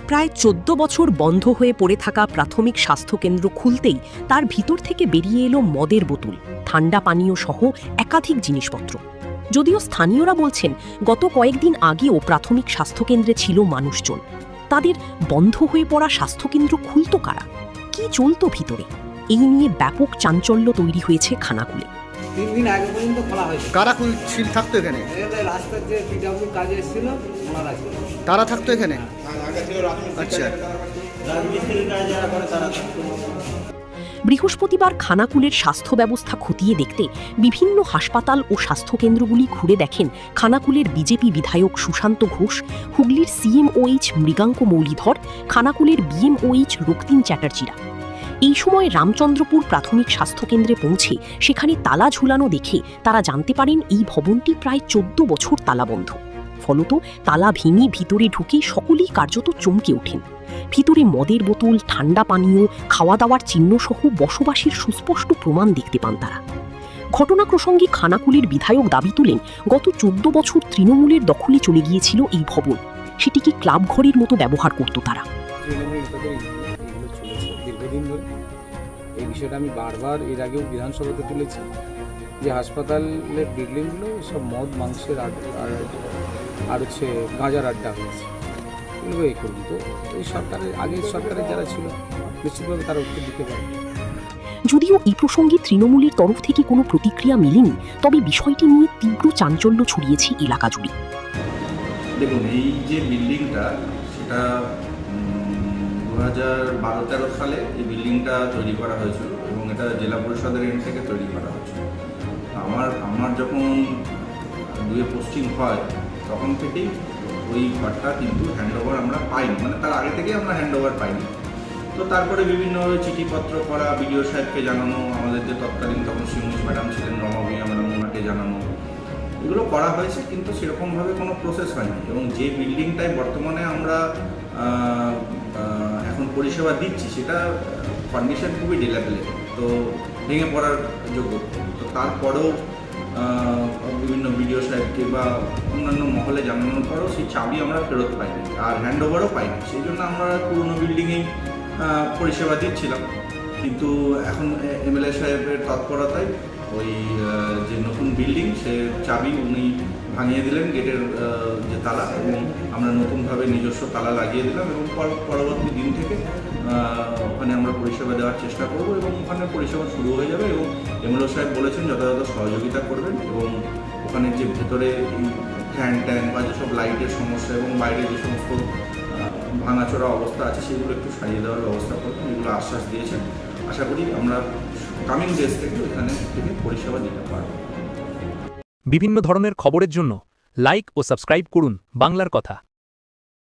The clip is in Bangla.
প্রায় ১৪ বছর বন্ধ হয়ে পড়ে থাকা প্রাথমিক স্বাস্থ্যকেন্দ্র খুলতেই তার ভিতর থেকে বেরিয়ে এলো মদের বোতল, ঠান্ডা পানীয় সহ একাধিক জিনিসপত্র। যদিও স্থানীয়রা বলছেন গত কয়েকদিন আগেও প্রাথমিক স্বাস্থ্যকেন্দ্রে ছিল মানুষজন। তাদের বন্ধ হয়ে পড়া স্বাস্থ্যকেন্দ্র খুলত কারা, কি চলত ভিতরে, এই নিয়ে ব্যাপক চাঞ্চল্য তৈরি হয়েছে খানাকুলে। 3 দিন আগে পর্যন্ত খোলা হয়েছে। কারা ছিল থাকতো এখানে? রাস্তার যে পিডব্লিউ কাজে এসেছিল ওনারা ছিল। তারা থাকতো এখানে? আচ্ছা। বৃহস্পতিবার খানাকুলের স্বাস্থ্য ব্যবস্থা খতিয়ে দেখতে বিভিন্ন হাসপাতাল ও স্বাস্থ্যকেন্দ্রগুলি ঘুরে দেখেন খানাকুলের বিজেপি বিধায়ক সুশান্ত ঘোষ, হুগলির সিএমওএইচ মৃগাঙ্ক মৌলিধর, খানাকুলের বিএমওএইচ রক্তিম চ্যাটার্জিরা। এই সময় রামচন্দ্রপুর প্রাথমিক স্বাস্থ্যকেন্দ্রে পৌঁছে সেখানে তালা ঝুলানো দেখে তারা জানতে পারেন এই ভবনটি প্রায় ১৪ বছর তালাবন্ধ। ফলত তালা ভেঙে ভিতরে ঢুকে সকলেই কার্যত চমকে ওঠেন। ভিতরে মদের বোতল, ঠান্ডা পানীয়, খাওয়া দাওয়ার চিহ্ন সহ বসবাসের সুস্পষ্ট প্রমাণ দেখতে পান তারা। ঘটনা প্রসঙ্গে খানাকুলের বিধায়ক দাবি তোলেন, গত ১৪ বছর তৃণমূলের দখলে চলে গিয়েছিল এই ভবন, সেটিকে ক্লাব ঘরের মতো ব্যবহার করত তারা। দীর্ঘদিন ধরে এই বিষয়টা আমি বারবার এর আগেও বিধানসভাতে তুলেছি যে হাসপাতালের বিল্ডিংগুলো সব মদ মাংসের আর হচ্ছে গাঁজার আড্ডা হয়েছে, এগুলো এই করুন। তো এই সরকারের আগের সরকারের যারা ছিল নিশ্চিতভাবে তারা উত্তর দিতে পারে। যদিও এই প্রসঙ্গে তৃণমূলের তরফ থেকে কোনো প্রতিক্রিয়া মেলেনি, তবে বিষয়টি নিয়ে তীব্র চাঞ্চল্য ছড়িয়েছে এলাকা জুড়ে। দেখুন, এই যে বিল্ডিংটা, সেটা 2012-13 সালে এই বিল্ডিংটা তৈরি করা হয়েছিল এবং এটা জেলা পরিষদের এন্ড থেকে তৈরি করা হয়েছিল। আমার যখন 2 পোস্টিং হয় তখন থেকেই ওই ঘরটা কিন্তু হ্যান্ডওভার আমরা পাইনি, মানে তার আগে থেকেই আমরা হ্যান্ডওভার পাইনি। তো তারপরে বিভিন্নভাবে চিঠিপত্র করা, বিডিও সাহেবকে জানানো, আমাদের যে তৎকালীন তখন সিমুজ ম্যাডাম ছিলেন, রমাভিয়া ম্যাডাম, ওনাকে জানানো, এগুলো করা হয়েছে, কিন্তু সেরকমভাবে কোনো প্রসেস হয়নি। এবং যে বিল্ডিংটায় বর্তমানে আমরা এখন পরিষেবা দিচ্ছি সেটা কন্ডিশন খুবই ডিলেবরেট, তো ভেঙে পড়ার যোগ্য। তো তারপরেও বিভিন্ন বিডিও সাহেবকে বা অন্যান্য মহলে জানানোর পরেও সেই চাবি আমরা ফেরত পাইনি আর হ্যান্ডওভারও পাইনি। সেই জন্য আমরা পুরনো বিল্ডিংয়েই পরিষেবা দিচ্ছিলাম। কিন্তু এখন এমএলএ সাহেবের তৎপরতায় ওই যে নতুন বিল্ডিং, সে চাবি উনি ভাঙিয়ে দিলেন, গেটের যে তালা, এবং আমরা নতুনভাবে নিজস্ব তালা লাগিয়ে দিলাম এবং পরবর্তী দিন থেকে ওখানে আমরা পরিষেবা দেওয়ার চেষ্টা করব এবং ওখানে পরিষেবা শুরু হয়ে যাবে। এবং এমএলএ সাহেব বলেছেন যথাযথ সহযোগিতা করবেন এবং ওখানে যে ভেতরে ফ্যান ট্যান বা যেসব লাইটের সমস্যা এবং বাইরে যে সমস্ত ভাঙাচোরা অবস্থা আছে সেগুলো একটু সারিয়ে দেওয়ার ব্যবস্থা করবেন, এগুলো আশ্বাস দিয়েছেন। আশা করি আমরা কামিং ডেজ থেকে এখানে থেকে পরিষেবা দিতে পারব। বিভিন্ন ধরনের খবরের জন্য লাইক ও সাবস্ক্রাইব করুন বাংলার কথা।